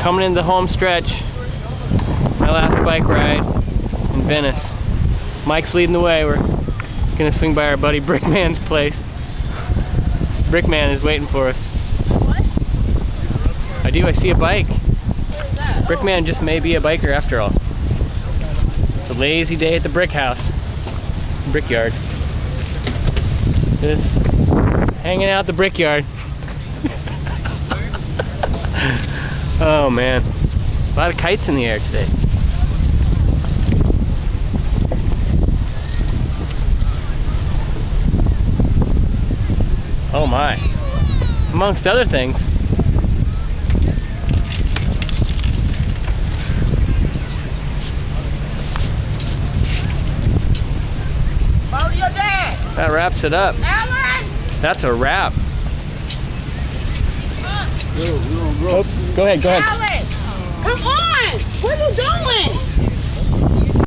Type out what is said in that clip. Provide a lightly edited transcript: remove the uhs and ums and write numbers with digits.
Coming into the home stretch. My last bike ride in Venice. Mike's leading the way. We're gonna swing by our buddy Brickman's place. Brickman is waiting for us. What? I do. I see a bike. Brickman just may be a biker after all. It's a lazy day at the brick house. Brickyard. Just hanging out the brickyard. Oh man. A lot of kites in the air today. Oh my. Amongst other things. That wraps it up. That's a wrap. Come on. Oh, go ahead, go ahead. Come on.